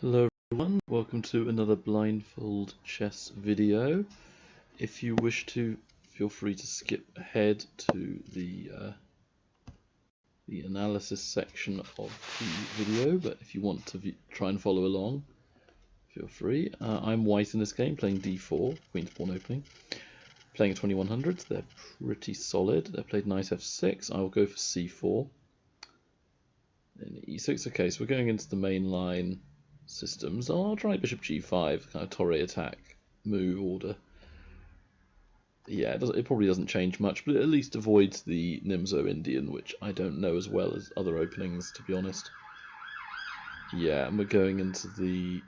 Hello everyone, welcome to another blindfold chess video. If you wish to, feel free to skip ahead to the analysis section of the video, but if you want to try and follow along, feel free. I'm white in this game, playing d4, queen to pawn opening. Playing a 2100, they're pretty solid. They played knight f6, I will go for c4. Then e6, okay, so we're going into the main line systems. I'll try bishop g5, kind of torre attack move order. Yeah, it probably doesn't change much, but it at least avoids the Nimzo Indian, which I don't know as well as other openings, to be honest. Yeah, and we're going into the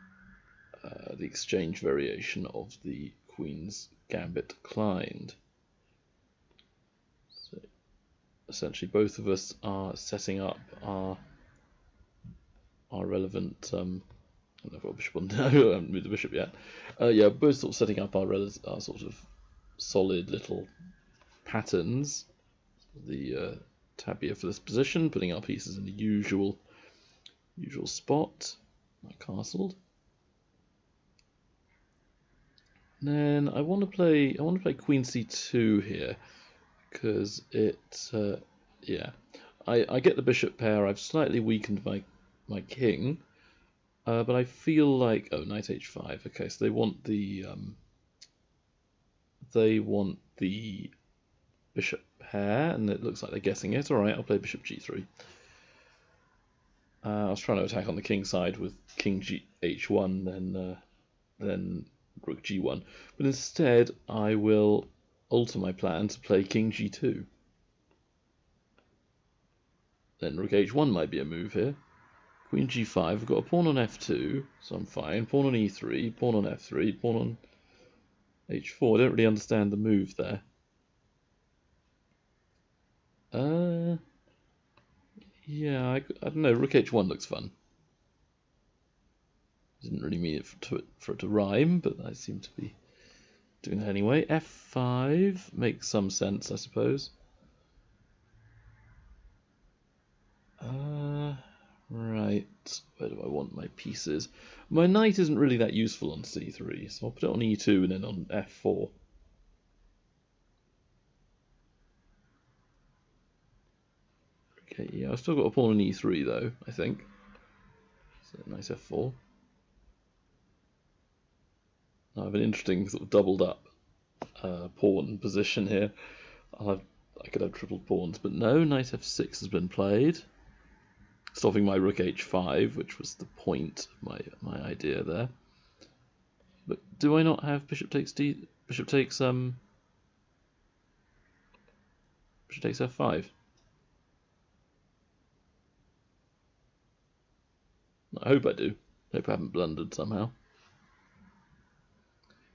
exchange variation of the Queen's Gambit declined. So essentially, both of us are setting up our relevant. I don't know if I've got a bishop on. No, I haven't moved the bishop yet. Yeah, both sort of setting up our sort of solid little patterns. The tab here for this position, putting our pieces in the usual spot. Not castled. And then I want to play Queen C2 here because yeah, I get the bishop pair. I've slightly weakened my king. But I feel like knight h5. Okay, so they want the bishop pair, and it looks like they're getting it. All right, I'll play bishop g3. I was trying to attack on the king side with king h1, then rook g1, but instead I will alter my plan to play king g2. Then rook h1 might be a move here. Queen g5, I've got a pawn on f2, so I'm fine. Pawn on e3, pawn on f3, pawn on h4. I don't really understand the move there. Yeah, I don't know. Rook h1 looks fun. Didn't really mean it for it to rhyme, but I seem to be doing that anyway. f5 makes some sense, I suppose. Right, where do I want my pieces? My knight isn't really that useful on c3, so I'll put it on e2 and then on f4. Okay, yeah, I've still got a pawn on e3 though, I think. So nice f4. I have an interesting sort of doubled up pawn position here. I could have triple pawns, but no, knight f6 has been played, stopping my rook h5, which was the point of my idea there. But do I not have bishop takes f5? I hope I do. I hope I haven't blundered somehow.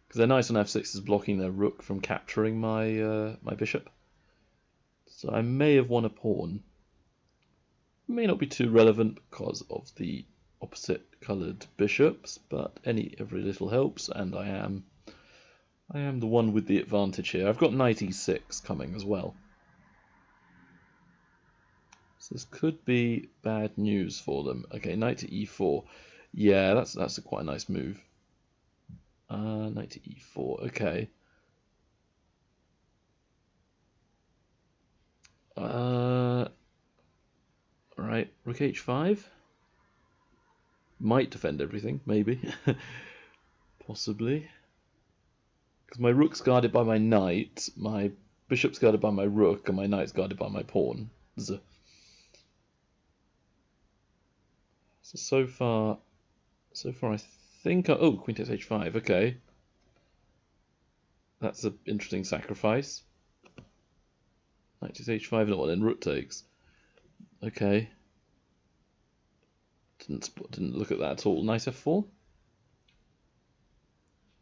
Because their knight on f6 is blocking their rook from capturing my my bishop. So I may have won a pawn. It may not be too relevant because of the opposite coloured bishops, but every little helps, and I am the one with the advantage here. I've got knight e6 coming as well. So this could be bad news for them. Okay, knight to e4. Yeah, that's quite a nice move. Knight to e4. Okay. Right, rook h5. Might defend everything, maybe. Possibly. Because my rook's guarded by my knight, my bishop's guarded by my rook, and my knight's guarded by my pawn. So far I think... Oh, queen takes h5, okay. That's an interesting sacrifice. Knight takes h5, and what then? Rook takes. Okay. Didn't look at that at all. Knight f4.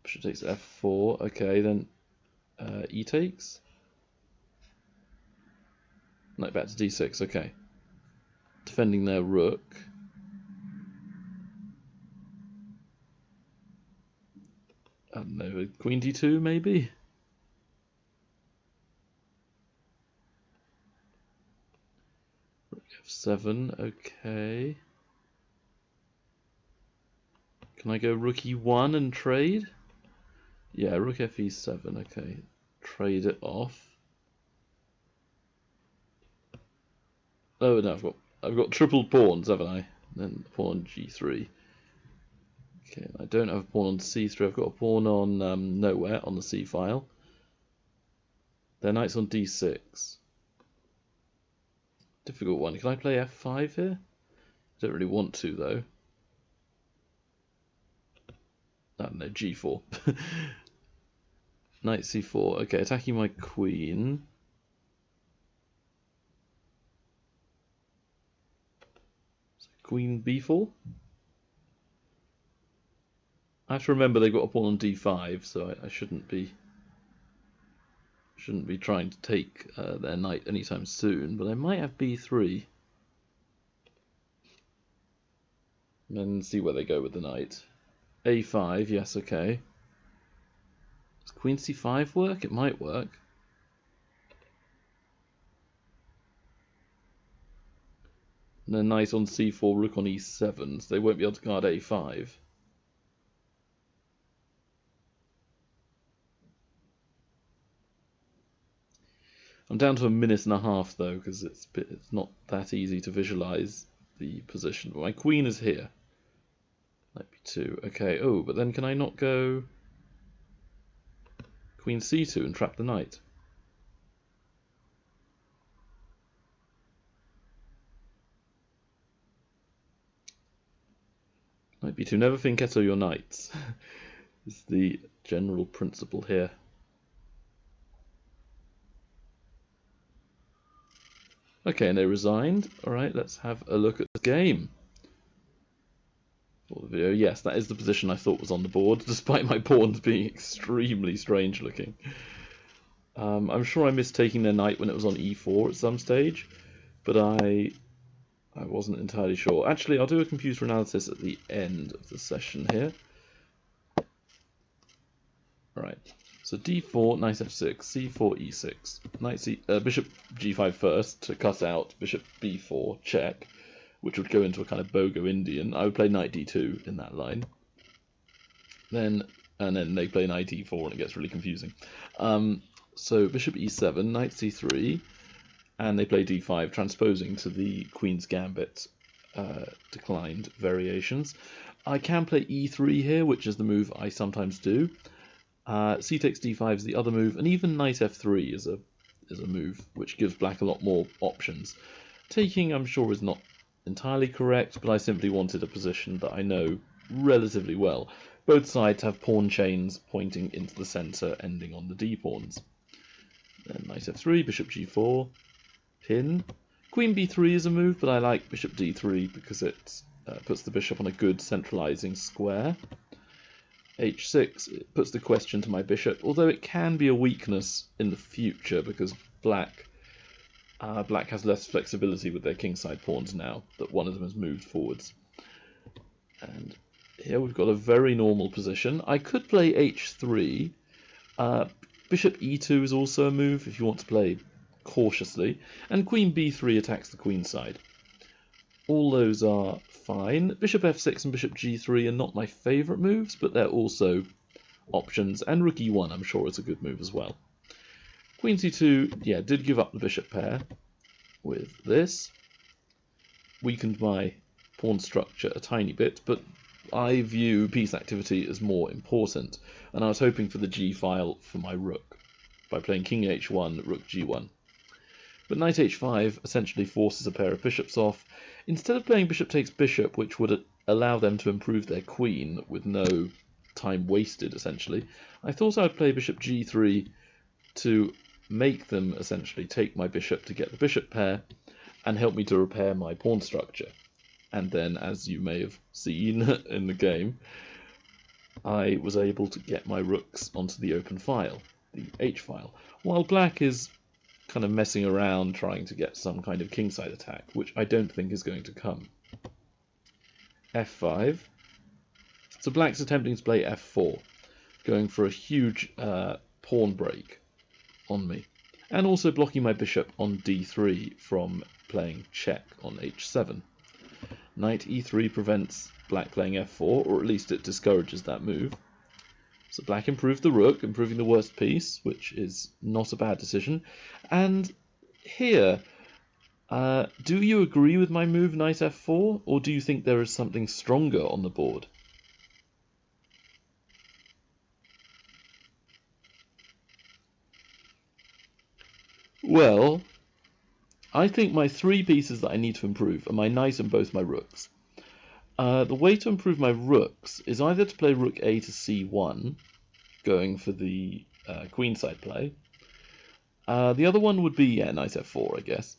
Bishop takes f4. Okay, then e takes. Knight back to d6. Okay. Defending their rook. I don't know, queen d2 maybe? Rook f7, okay. Can I go rook e1 and trade? Yeah, rook fe7, okay. Trade it off. Oh no, I've got triple pawns, haven't I? Then pawn g3. Okay, I don't have a pawn on c3. I've got a pawn on nowhere on the c file. Their knight's on d6. Difficult one. Can I play f5 here? I don't really want to though. I don't know, g4. Knight c4. Okay, attacking my queen. Queen b4. I have to remember they've got a pawn on d5, so I shouldn't be trying to take their knight anytime soon. But I might have b3, and then see where they go with the knight. a5, yes, okay. Does queen c5 work? It might work. And then knight on c4, rook on e7, so they won't be able to guard a5. I'm down to a minute and a half though, because it's not that easy to visualize the position. But my queen is here. Knight b2. Okay. Oh, but then can I not go queen c2 and trap the knight? Knight b2. Never fianchetto your knights. Is the general principle here. Okay, and they resigned. Alright, let's have a look at the game. For the video, yes, that is the position I thought was on the board, despite my pawns being extremely strange looking. I'm sure I missed taking their knight when it was on e4 at some stage, but I wasn't entirely sure. Actually, I'll do a computer analysis at the end of the session here. Alright, so d4, knight f6, c4, e6, knight bishop g5 first to cut out bishop b4, check, which would go into a kind of Bogo Indian. I would play knight d2 in that line. And then they play knight e4 and it gets really confusing. So bishop e7, knight c3, and they play d5, transposing to the Queen's Gambit declined variations. I can play e3 here, which is the move I sometimes do. C takes d5 is the other move, and even knight f3 is a move which gives black a lot more options. Taking, I'm sure, is not entirely correct, but I simply wanted a position that I know relatively well. Both sides have pawn chains pointing into the centre, ending on the d-pawns. Then knight f3, bishop g4, pin. Queen b3 is a move, but I like bishop d3 because it puts the bishop on a good centralising square. h6, it puts the question to my bishop, although it can be a weakness in the future because black has less flexibility with their kingside pawns now that one of them has moved forwards. And here we've got a very normal position. I could play h3. Bishop e2 is also a move if you want to play cautiously. And queen b3 attacks the queen side. All those are fine. Bishop f6 and bishop g3 are not my favourite moves, but they're also options. And rook e1 I'm sure is a good move as well. Queen c2, yeah, did give up the bishop pair with this. Weakened my pawn structure a tiny bit, but I view piece activity as more important. And I was hoping for the g-file for my rook by playing king h1, rook g1. But knight h5 essentially forces a pair of bishops off. Instead of playing bishop takes bishop, which would allow them to improve their queen with no time wasted, essentially, I thought I would play bishop g3 to make them essentially take my bishop to get the bishop pair and help me to repair my pawn structure. And then, as you may have seen in the game, I was able to get my rooks onto the open file, the h-file, while black is kind of messing around trying to get some kind of kingside attack, which I don't think is going to come. f5. So black's attempting to play f4, going for a huge pawn break on me, and also blocking my bishop on d3 from playing check on h7. Knight e3 prevents black playing f4, or at least it discourages that move. So black improved the rook, improving the worst piece, which is not a bad decision. And here, do you agree with my move knight f4, or do you think there is something stronger on the board? Well, I think my three pieces that I need to improve are my knight and both my rooks. The way to improve my rooks is either to play rook a to c1, going for the queenside play. The other one would be knight f4, I guess.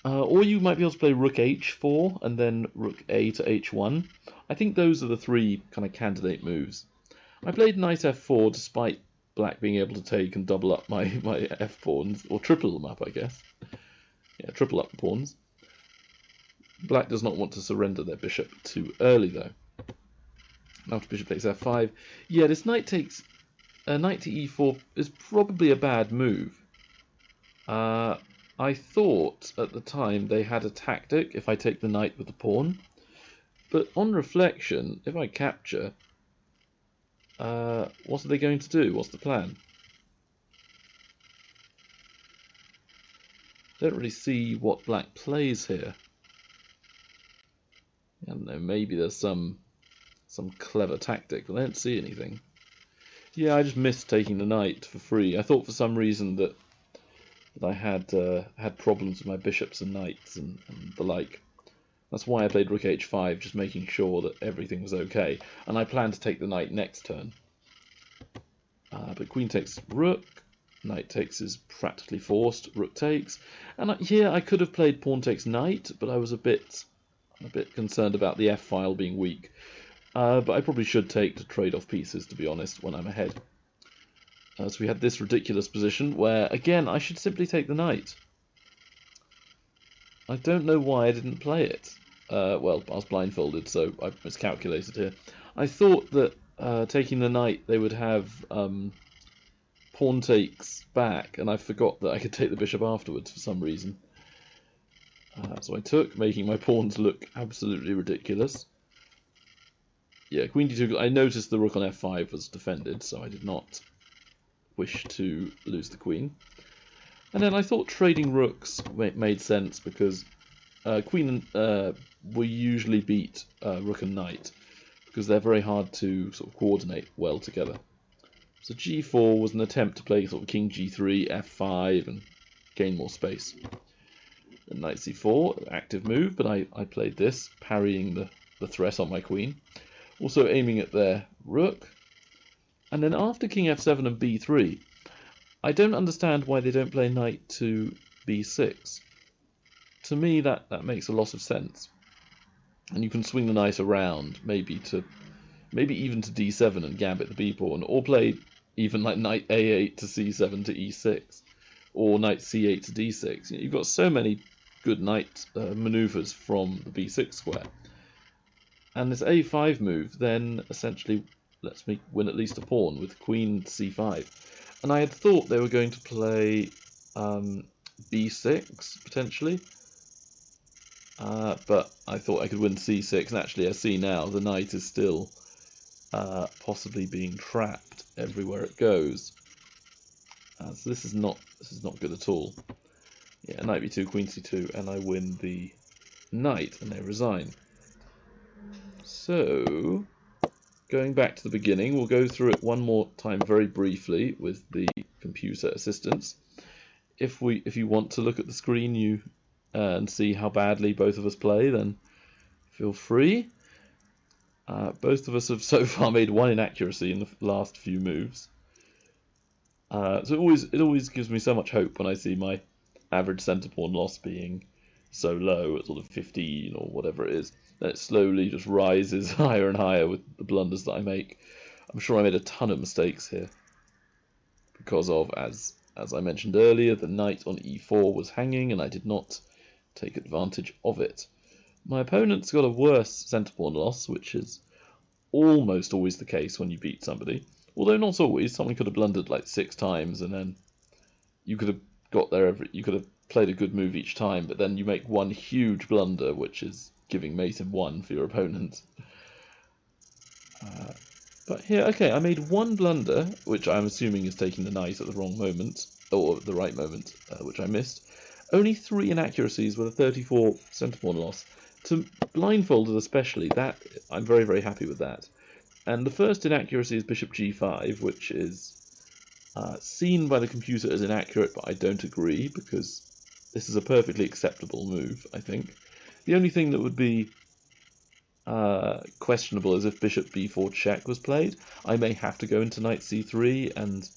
Or you might be able to play rook h4 and then rook a to h1. I think those are the three kind of candidate moves. I played knight f4 despite black being able to take and double up my f pawns, or triple them up, I guess. Yeah, triple up the pawns. Black does not want to surrender their bishop too early, though. After bishop takes f5, yeah, this knight takes knight to e4 is probably a bad move. I thought at the time they had a tactic if I take the knight with the pawn, but on reflection, if I capture, what are they going to do? What's the plan? Don't really see what black plays here. I don't know, maybe there's some clever tactic, but I don't see anything. Yeah, I just missed taking the knight for free. I thought for some reason that I had problems with my bishops and knights and the like. That's why I played rook h5, just making sure that everything was okay. And I planned to take the knight next turn. But queen takes rook, knight takes is practically forced, rook takes. And here I could have played pawn takes knight, but I was a bit concerned about the f-file being weak. But I probably should take to trade off pieces, to be honest, when I'm ahead. So we had this ridiculous position where, again, I should simply take the knight. I don't know why I didn't play it. Well, I was blindfolded, so I miscalculated here. I thought that taking the knight, they would have pawn takes back, and I forgot that I could take the bishop afterwards for some reason. So I took, making my pawns look absolutely ridiculous. Yeah, queen d2. I noticed the rook on f5 was defended, so I did not wish to lose the queen. And then I thought trading rooks made sense because queen will usually beat rook and knight because they're very hard to sort of coordinate well together. So g4 was an attempt to play sort of king g3, f5, and gain more space. And knight c4, active move, but I played this, parrying the threat on my queen. Also aiming at their rook. And then after king f7 and b3, I don't understand why they don't play knight to b6. To me, that makes a lot of sense. And you can swing the knight around, maybe even to d7 and gambit the b-pawn, or play even like knight a8 to c7 to e6, or knight c8 to d6. You've got so many good knight maneuvers from the b6 square. And this a5 move then essentially lets me win at least a pawn with queen c5. And I had thought they were going to play b6, potentially. But I thought I could win c6, and actually I see now the knight is still possibly being trapped everywhere it goes. So this is not good at all. Yeah, knight b2, queen c2, and I win the knight, and they resign. So, going back to the beginning, we'll go through it one more time very briefly with the computer assistance. If you want to look at the screen and see how badly both of us play, then feel free. Both of us have so far made one inaccuracy in the last few moves. So it always gives me so much hope when I see my average centre pawn loss being so low at sort of 15 or whatever it is. Then it slowly just rises higher and higher with the blunders that I make. I'm sure I made a ton of mistakes here because of, as I mentioned earlier, the knight on e4 was hanging and I did not take advantage of it. My opponent's got a worse centre pawn loss, which is almost always the case when you beat somebody. Although not always. Someone could have blundered like 6 times and then you could have got there you could have played a good move each time, but then you make one huge blunder, which is giving mate in 1 for your opponent. But here, okay, I made one blunder, which I'm assuming is taking the knight at the wrong moment, or the right moment, which I missed. Only 3 inaccuracies with a 34 centre pawn loss. To blindfolded especially, that I'm very, very happy with that. And the first inaccuracy is bishop g5, which is seen by the computer as inaccurate, but I don't agree, because this is a perfectly acceptable move, I think. The only thing that would be questionable is if bishop b4 check was played. I may have to go into knight c3 and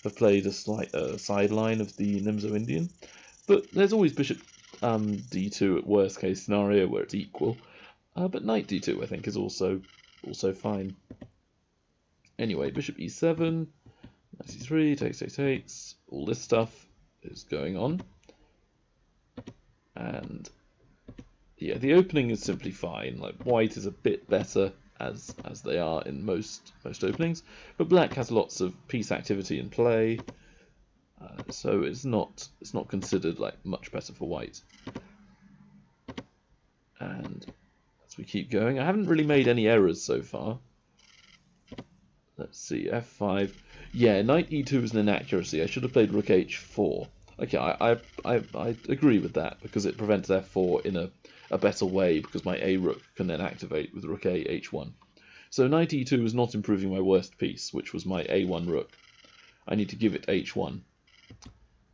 have played a slight sideline of the Nimzo Indian. But there's always bishop d2 at worst case scenario where it's equal. But knight d2 I think is also fine. Anyway, bishop e7, knight c3, takes, all this stuff is going on. And yeah, the opening is simply fine. Like, white is a bit better as they are in most openings, but black has lots of piece activity in play, so it's not considered like much better for white. And as we keep going, I haven't really made any errors so far. Let's see, f5. Yeah, knight e2 is an inaccuracy. I should have played rook h4. Okay, I agree with that because it prevents f4 in a better way, because my a rook can then activate with rook a h1. So knight e2 is not improving my worst piece, which was my a1 rook. I need to give it h1.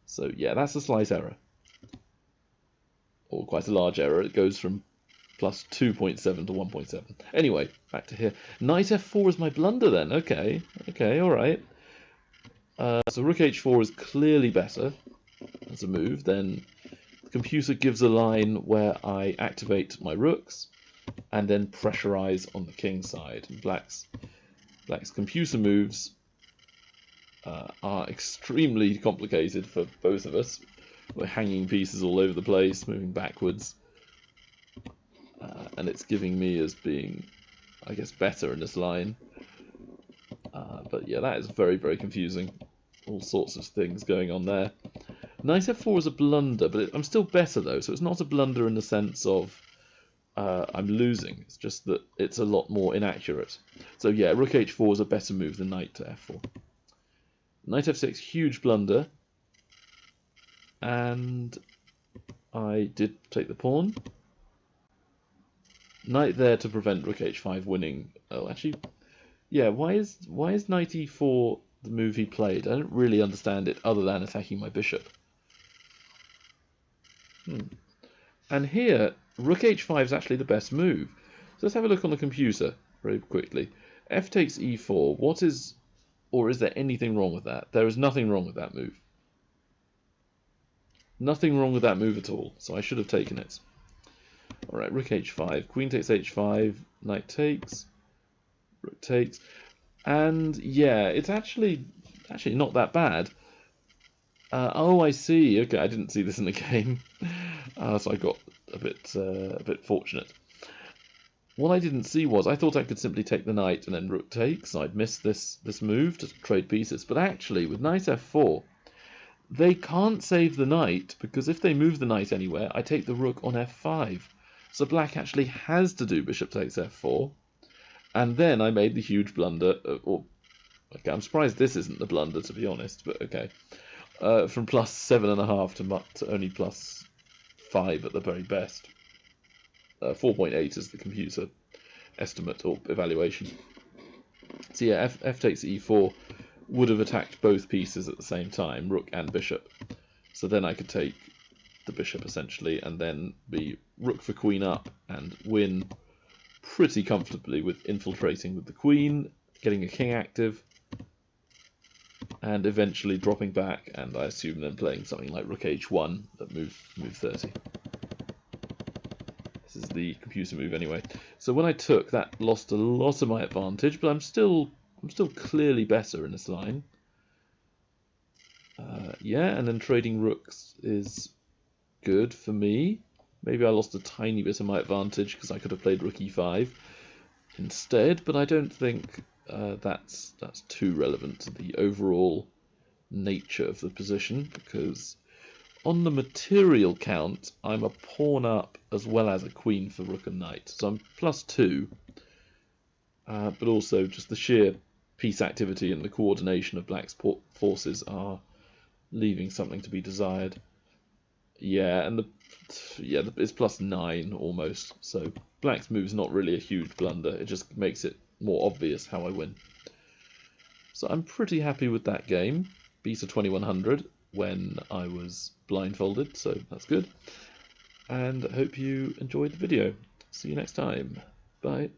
So yeah, that's a slight error. Or quite a large error. It goes from plus 2.7 to 1.7. Anyway, back to here. Knight f4 is my blunder then. Okay, alright. So rook h4 is clearly better as a move. Then the computer gives a line where I activate my rooks and then pressurize on the king side. And black's computer moves are extremely complicated for both of us. We're hanging pieces all over the place, moving backwards. And it's giving me as being, I guess, better in this line. But yeah, that is very, very confusing. All sorts of things going on there. Knight f4 is a blunder, but I'm still better though, so it's not a blunder in the sense of I'm losing. It's just that it's a lot more inaccurate. So yeah, rook h4 is a better move than knight to f4. Knight f6, huge blunder. And I did take the pawn. Knight there to prevent rook h5 winning. Oh, actually, yeah, why is knight e4 the move he played? I don't really understand it other than attacking my bishop. And here, rook h5 is actually the best move. So let's have a look on the computer very quickly. F takes e4. What is, or is there anything wrong with that? There is nothing wrong with that move. Nothing wrong with that move at all, so I should have taken it. Alright, rook h5, queen takes h5, knight takes, rook takes, and yeah, it's actually not that bad. Oh, I see. Okay, I didn't see this in the game, so I got a bit fortunate. What I didn't see was I thought I could simply take the knight and then rook takes. I'd missed this move to trade pieces, but actually with knight f4, they can't save the knight because if they move the knight anywhere, I take the rook on f5. So black actually has to do bishop takes f4, and then I made the huge blunder. Okay, I'm surprised this isn't the blunder to be honest, but okay. From plus 7.5 to only plus 5 at the very best. 4.8 is the computer estimate or evaluation. So yeah, f takes e4 would have attacked both pieces at the same time, rook and bishop. So then I could take the bishop essentially and then be rook for queen up and win pretty comfortably with infiltrating with the queen, getting a king active, and eventually dropping back, and I assume then playing something like rook h1 that move 30. This is the computer move anyway. So when I took that, lost a lot of my advantage, but I'm still clearly better in this line. Yeah, and then trading rooks is good for me. Maybe I lost a tiny bit of my advantage because I could have played rook e5 instead, but I don't think that's too relevant to the overall nature of the position, because on the material count, I'm a pawn up as well as a queen for rook and knight. So I'm +2. But also just the sheer piece activity and the coordination of Black's forces are leaving something to be desired. Yeah, and it's +9 almost. So Black's move is not really a huge blunder. It just makes it more obvious how I win. So I'm pretty happy with that game. Beat a 2100 when I was blindfolded, so that's good. And I hope you enjoyed the video. See you next time. Bye.